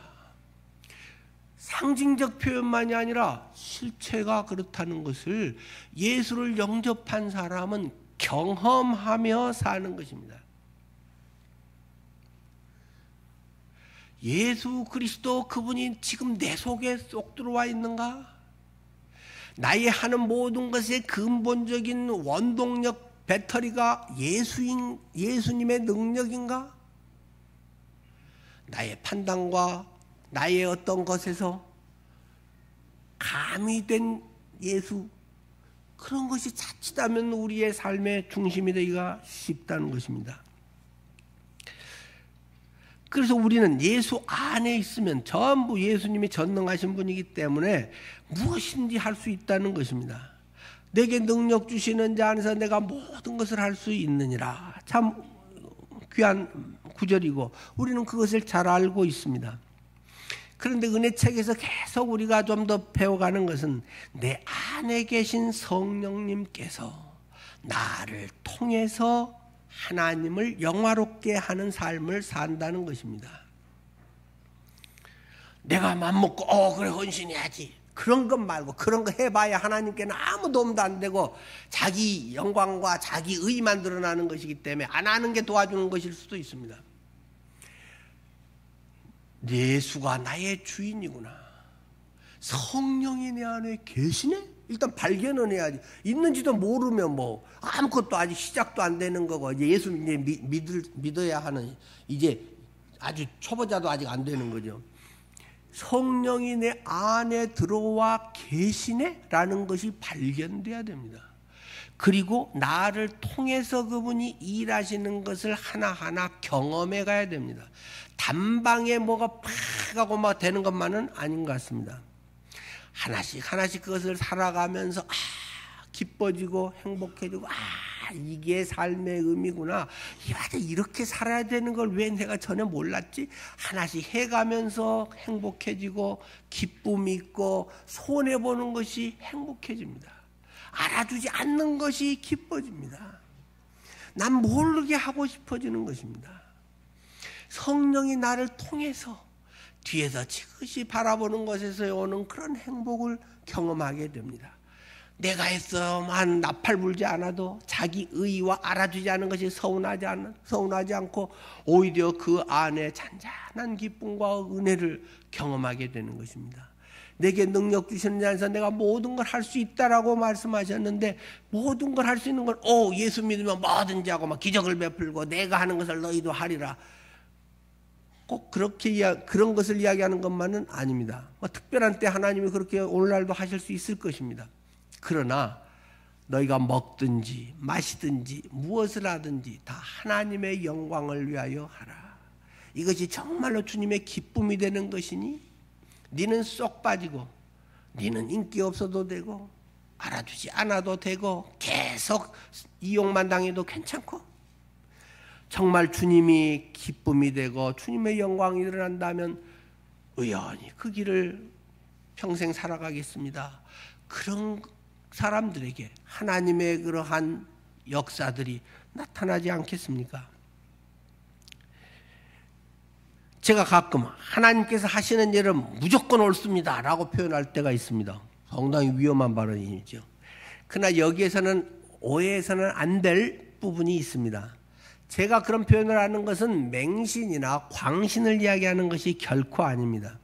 상징적 표현만이 아니라 실체가 그렇다는 것을 예수를 영접한 사람은 경험하며 사는 것입니다. 예수 그리스도 그분이 지금 내 속에 쏙 들어와 있는가? 나의 하는 모든 것의 근본적인 원동력 배터리가 예수님의 능력인가? 나의 판단과 나의 어떤 것에서 가미된 예수 그런 것이 자칫하면 우리의 삶의 중심이 되기가 쉽다는 것입니다. 그래서 우리는 예수 안에 있으면 전부 예수님이 전능하신 분이기 때문에 무엇인지 할 수 있다는 것입니다. 내게 능력 주시는 자 안에서 내가 모든 것을 할 수 있느니라. 참 귀한 구절이고 우리는 그것을 잘 알고 있습니다. 그런데 은혜책에서 계속 우리가 좀 더 배워가는 것은 내 안에 계신 성령님께서 나를 통해서 하나님을 영화롭게 하는 삶을 산다는 것입니다. 내가 맘먹고 그래 헌신해야지 그런 것 말고 그런 거 해봐야 하나님께는 아무 도움도 안 되고 자기 영광과 자기 의만 드러나는 것이기 때문에 안 하는 게 도와주는 것일 수도 있습니다. 예수가 나의 주인이구나. 성령이 내 안에 계시네? 일단 발견은 해야지. 있는지도 모르면 뭐 아무것도 아직 시작도 안 되는 거고 이제 예수 이제 믿어야 하는 이제 아주 초보자도 아직 안 되는 거죠. 성령이 내 안에 들어와 계시네? 라는 것이 발견돼야 됩니다. 그리고 나를 통해서 그분이 일하시는 것을 하나하나 경험해 가야 됩니다. 단방에 뭐가 팍 하고 막 되는 것만은 아닌 것 같습니다. 하나씩 하나씩 그것을 살아가면서 기뻐지고 행복해지고 이게 삶의 의미구나. 이렇게 살아야 되는 걸 왜 내가 전혀 몰랐지? 하나씩 해가면서 행복해지고 기쁨이 있고 손해보는 것이 행복해집니다. 알아주지 않는 것이 기뻐집니다. 난 모르게 하고 싶어지는 것입니다. 성령이 나를 통해서 뒤에서 지그시 바라보는 것에서 오는 그런 행복을 경험하게 됩니다. 내가 했어만 나팔 불지 않아도 자기 의와 알아주지 않은 것이 서운하지 않고 오히려 그 안에 잔잔한 기쁨과 은혜를 경험하게 되는 것입니다. 내게 능력 주시는 자 안에서 내가 모든 걸 할 수 있다라고 말씀하셨는데, 모든 걸 할 수 있는 건 예수 믿으면 뭐든지 하고 막 기적을 베풀고 내가 하는 것을 너희도 하리라. 꼭 그렇게 그런 것을 이야기하는 것만은 아닙니다. 특별한 때 하나님이 그렇게 오늘날도 하실 수 있을 것입니다. 그러나 너희가 먹든지 마시든지 무엇을 하든지 다 하나님의 영광을 위하여 하라. 이것이 정말로 주님의 기쁨이 되는 것이니 너는 쏙 빠지고 너는 인기 없어도 되고 알아주지 않아도 되고 계속 이용만 당해도 괜찮고, 정말 주님이 기쁨이 되고 주님의 영광이 일어난다면 의연히 그 길을 평생 살아가겠습니다. 그런 사람들에게 하나님의 그러한 역사들이 나타나지 않겠습니까? 제가 가끔 하나님께서 하시는 일은 무조건 옳습니다 라고 표현할 때가 있습니다. 상당히 위험한 발언이죠. 그러나 여기에서는 오해해서는 안 될 부분이 있습니다. 제가 그런 표현을 하는 것은 맹신이나 광신을 이야기하는 것이 결코 아닙니다.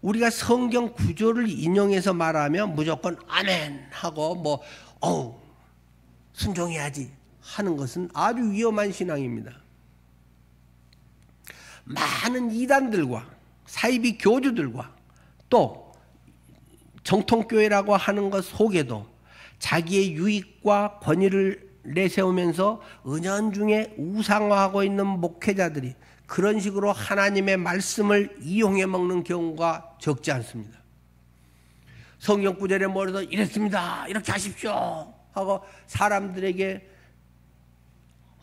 우리가 성경 구조를 인용해서 말하면 무조건 아멘 하고 순종해야지 하는 것은 아주 위험한 신앙입니다. 많은 이단들과 사이비 교주들과 또 정통교회라고 하는 것 속에도 자기의 유익과 권위를 내세우면서 은연중에 우상화하고 있는 목회자들이 그런 식으로 하나님의 말씀을 이용해 먹는 경우가 적지 않습니다. 성경 구절에 뭐라도 이랬습니다, 이렇게 하십시오 하고 사람들에게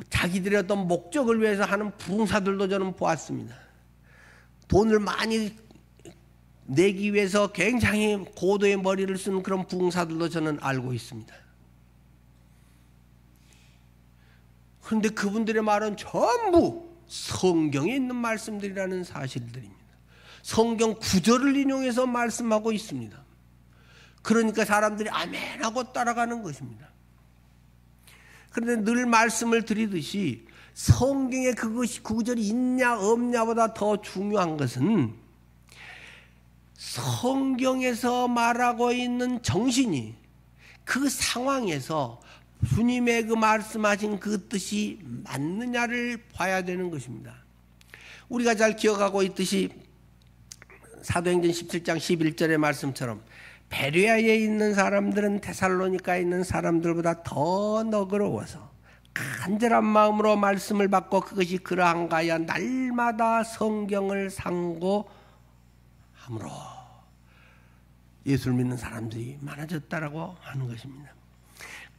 자기들의 어떤 목적을 위해서 하는 부흥사들도 저는 보았습니다. 돈을 많이 내기 위해서 굉장히 고도의 머리를 쓰는 그런 부흥사들도 저는 알고 있습니다. 그런데 그분들의 말은 전부 성경에 있는 말씀들이라는 사실들입니다. 성경 구절을 인용해서 말씀하고 있습니다. 그러니까 사람들이 아멘 하고 따라가는 것입니다. 그런데 늘 말씀을 드리듯이 성경에 그것이 그 구절이 있냐 없냐보다 더 중요한 것은 성경에서 말하고 있는 정신이 그 상황에서 주님의 그 말씀하신 그 뜻이 맞느냐를 봐야 되는 것입니다. 우리가 잘 기억하고 있듯이 사도행전 17장 11절의 말씀처럼 베레아에 있는 사람들은 데살로니가에 있는 사람들보다 더 너그러워서 간절한 마음으로 말씀을 받고 그것이 그러한가 하여 날마다 성경을 상고함으로 예수를 믿는 사람들이 많아졌다라고 하는 것입니다.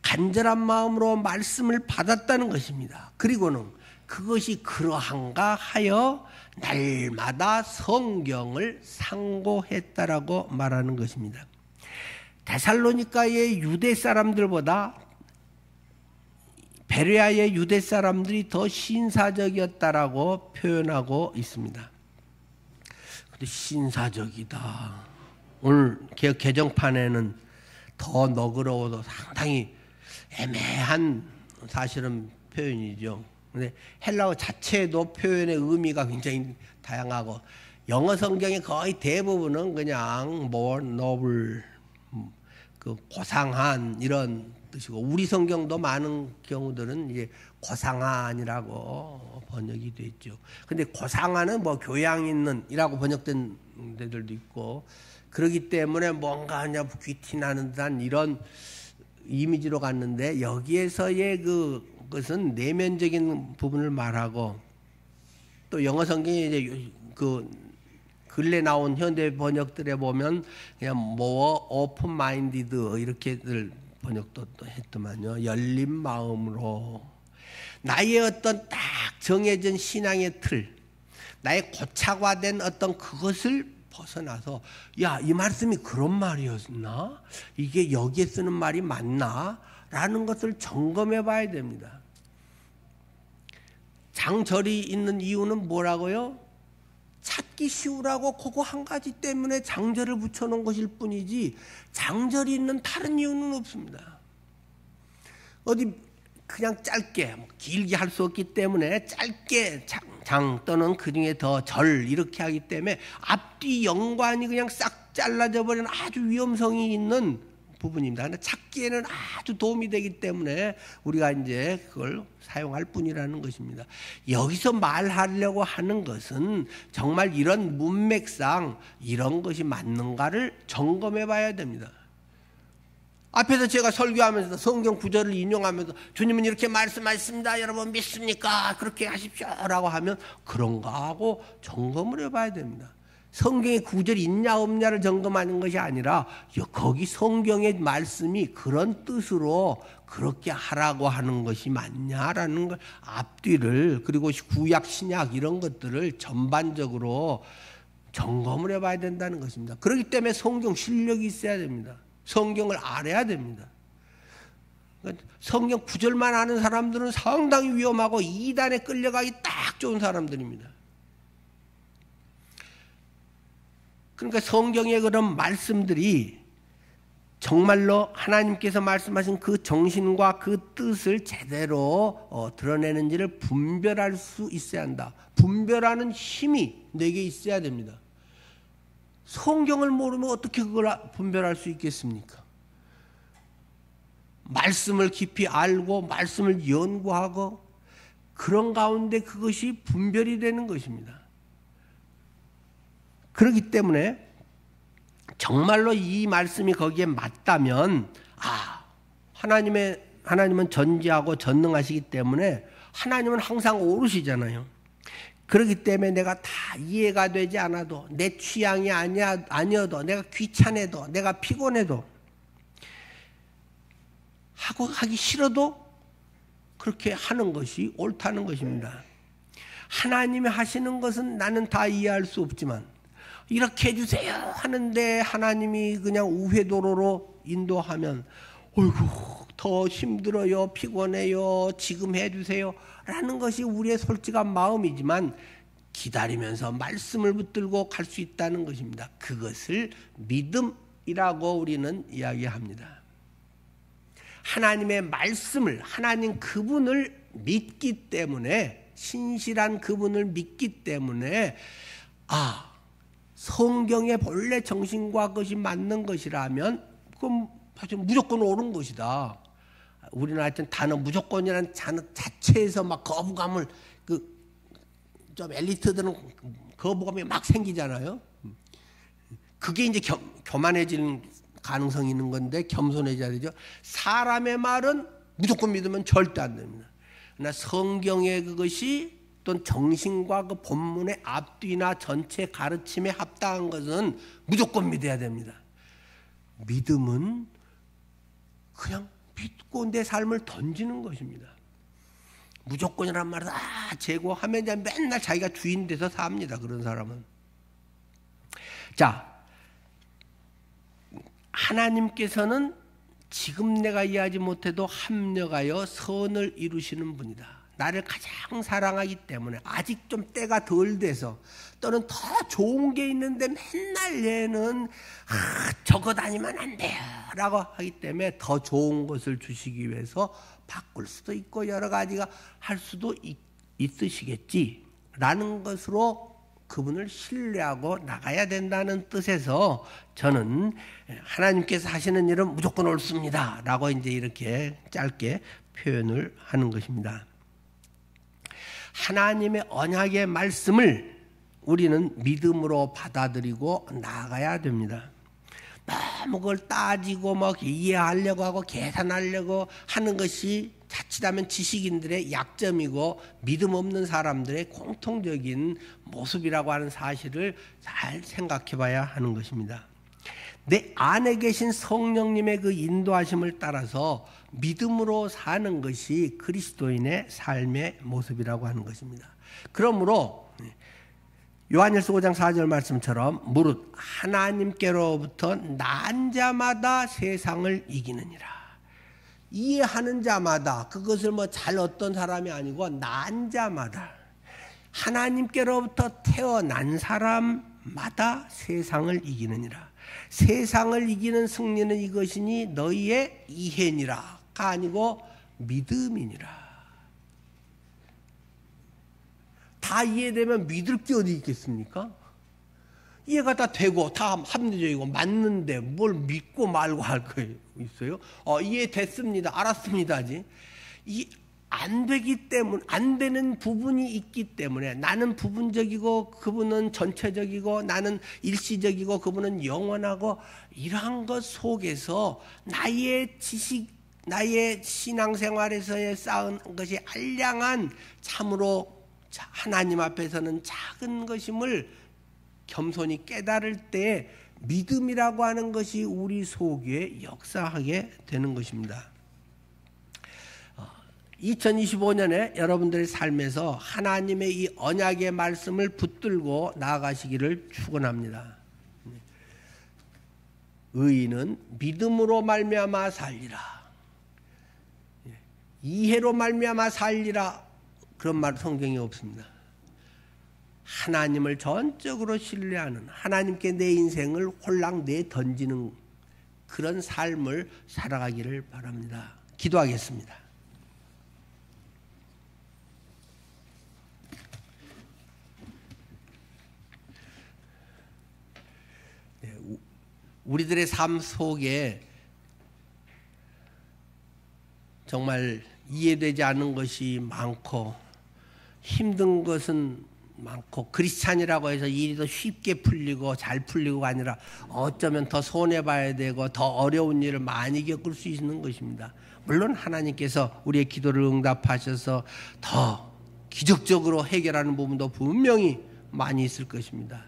간절한 마음으로 말씀을 받았다는 것입니다. 그리고는 그것이 그러한가 하여 날마다 성경을 상고했다라고 말하는 것입니다. 데살로니가의 유대 사람들보다 베레아의 유대 사람들이 더 신사적이었다라고 표현하고 있습니다. 근데 신사적이다. 오늘 개정판에는 더 너그러워도 상당히 애매한 사실은 표현이죠. 근데 헬라어 자체에도 표현의 의미가 굉장히 다양하고 영어 성경의 거의 대부분은 그냥 more noble, 그 고상한 이런 뜻이고 우리 성경도 많은 경우들은 이제 고상한이라고 번역이 됐죠. 근데 고상한은 뭐 교양 있는이라고 번역된 데들도 있고 그렇기 때문에 뭔가 그냥 귀티나는 듯한 이런 이미지로 갔는데 여기에서의 그것은 내면적인 부분을 말하고 또 영어 성경에 이제 그 근래 나온 현대 번역들에 보면 그냥 more open minded 이렇게들 번역도 했더만요. 열린 마음으로 나의 어떤 딱 정해진 신앙의 틀, 나의 고착화된 어떤 그것을 벗어나서 야, 이 말씀이 그런 말이었나? 이게 여기에 쓰는 말이 맞나? 라는 것을 점검해 봐야 됩니다. 장절이 있는 이유는 뭐라고요? 찾기 쉬우라고 그거 한 가지 때문에 장절을 붙여놓은 것일 뿐이지 장절이 있는 다른 이유는 없습니다. 어디 그냥 짧게 길게 할 수 없기 때문에 짧게 장 또는 그 중에 더 절 이렇게 하기 때문에 앞뒤 연관이 그냥 싹 잘라져 버리는 아주 위험성이 있는 부분입니다. 근데 찾기에는 아주 도움이 되기 때문에 우리가 이제 그걸 사용할 뿐이라는 것입니다. 여기서 말하려고 하는 것은 정말 이런 문맥상 이런 것이 맞는가를 점검해 봐야 됩니다. 앞에서 제가 설교하면서 성경 구절을 인용하면서 주님은 이렇게 말씀하셨습니다. 여러분 믿습니까? 그렇게 하십시오 라고 하면 그런가 하고 점검을 해봐야 됩니다. 성경에 구절이 있냐 없냐를 점검하는 것이 아니라 거기 성경의 말씀이 그런 뜻으로 그렇게 하라고 하는 것이 맞냐라는 걸 앞뒤를 그리고 구약 신약 이런 것들을 전반적으로 점검을 해봐야 된다는 것입니다. 그렇기 때문에 성경 실력이 있어야 됩니다. 성경을 알아야 됩니다. 성경 구절만 아는 사람들은 상당히 위험하고 이단에 끌려가기 딱 좋은 사람들입니다. 그러니까 성경의 그런 말씀들이 정말로 하나님께서 말씀하신 그 정신과 그 뜻을 제대로 드러내는지를 분별할 수 있어야 한다. 분별하는 힘이 내게 있어야 됩니다. 성경을 모르면 어떻게 그걸 분별할 수 있겠습니까? 말씀을 깊이 알고 말씀을 연구하고 그런 가운데 그것이 분별이 되는 것입니다. 그렇기 때문에 정말로 이 말씀이 거기에 맞다면 하나님은 전지하고 전능하시기 때문에 하나님은 항상 오르시잖아요. 그렇기 때문에 내가 다 이해가 되지 않아도 내 취향이 아니어도 내가 귀찮아도 내가 피곤해도 하기 싫어도 그렇게 하는 것이 옳다는 것입니다. 하나님이 하시는 것은 나는 다 이해할 수 없지만 이렇게 해주세요 하는데 하나님이 그냥 우회도로로 인도하면 어이구 더 힘들어요 피곤해요 지금 해주세요 라는 것이 우리의 솔직한 마음이지만 기다리면서 말씀을 붙들고 갈 수 있다는 것입니다. 그것을 믿음이라고 우리는 이야기합니다. 하나님의 말씀을 하나님 그분을 믿기 때문에 신실한 그분을 믿기 때문에 성경의 본래 정신과 그것이 맞는 것이라면 그럼 사실 무조건 옳은 것이다. 우리는 하여튼 단어 무조건이라는 단어 자체에서 막 거부감을 좀 엘리트들은 거부감이 막 생기잖아요. 그게 이제 교만해지는 가능성이 있는 건데 겸손해져야 되죠. 사람의 말은 무조건 믿으면 절대 안 됩니다. 그러나 성경의 그것이 어떤 정신과 그 본문의 앞뒤나 전체 가르침에 합당한 것은 무조건 믿어야 됩니다. 믿음은 그냥 믿고 내 삶을 던지는 것입니다. 무조건이란 말은 제고하면 이제 맨날 자기가 주인 돼서 삽니다. 그런 사람은. 자, 하나님께서는 지금 내가 이해하지 못해도 합력하여 선을 이루시는 분이다. 나를 가장 사랑하기 때문에 아직 좀 때가 덜 돼서 또는 더 좋은 게 있는데 맨날 얘는 저거 다니면 안 돼요 라고 하기 때문에 더 좋은 것을 주시기 위해서 바꿀 수도 있고 여러 가지가 할 수도 있으시겠지 라는 것으로 그분을 신뢰하고 나가야 된다는 뜻에서 저는 하나님께서 하시는 일은 무조건 옳습니다 라고 이제 이렇게 짧게 표현을 하는 것입니다. 하나님의 언약의 말씀을 우리는 믿음으로 받아들이고 나가야 됩니다. 너무 그걸 따지고 막 이해하려고 하고 계산하려고 하는 것이 자칫하면 지식인들의 약점이고 믿음 없는 사람들의 공통적인 모습이라고 하는 사실을 잘 생각해 봐야 하는 것입니다. 내 안에 계신 성령님의 그 인도하심을 따라서 믿음으로 사는 것이 그리스도인의 삶의 모습이라고 하는 것입니다. 그러므로 요한일서 5장 4절 말씀처럼 무릇 하나님께로부터 난 자마다 세상을 이기느니라. 이해하는 자마다 그것을 잘 어떤 사람이 아니고 난 자마다 하나님께로부터 태어난 사람마다 세상을 이기느니라. 세상을 이기는 승리는 이것이니 너희의 이해니라가 아니고 믿음이니라. 다 이해되면 믿을 게 어디 있겠습니까? 이해가 다 되고 다 합리적이고 맞는데 뭘 믿고 말고 할 거 있어요? 이해됐습니다. 알았습니다지. 안 되기 때문에, 안 되는 부분이 있기 때문에, 나는 부분적이고 그분은 전체적이고 나는 일시적이고 그분은 영원하고, 이러한 것 속에서 나의 지식, 나의 신앙생활에서의 쌓은 것이 알량한 참으로 하나님 앞에서는 작은 것임을 겸손히 깨달을 때 믿음이라고 하는 것이 우리 속에 역사하게 되는 것입니다. 2025년에 여러분들의 삶에서 하나님의 이 언약의 말씀을 붙들고 나아가시기를 축원합니다. 의인은 믿음으로 말미암아 살리라. 이해로 말미암아 살리라. 그런 말 성경에 없습니다. 하나님을 전적으로 신뢰하는, 하나님께 내 인생을 홀랑 내던지는 그런 삶을 살아가기를 바랍니다. 기도하겠습니다. 우리들의 삶 속에 정말 이해되지 않는 것이 많고 힘든 것은 많고, 크리스찬이라고 해서 일이 더 쉽게 풀리고 잘 풀리고가 아니라 어쩌면 더 손해봐야 되고 더 어려운 일을 많이 겪을 수 있는 것입니다. 물론 하나님께서 우리의 기도를 응답하셔서 더 기적적으로 해결하는 부분도 분명히 많이 있을 것입니다.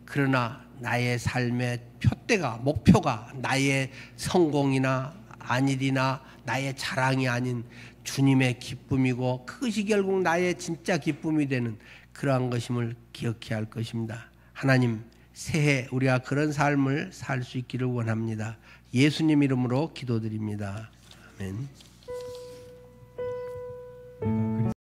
그러나 나의 삶의 표대가, 목표가 나의 성공이나 안일이나 나의 자랑이 아닌 주님의 기쁨이고, 그것이 결국 나의 진짜 기쁨이 되는 그러한 것임을 기억해야 할 것입니다. 하나님, 새해 우리가 그런 삶을 살 수 있기를 원합니다. 예수님 이름으로 기도드립니다. 아멘.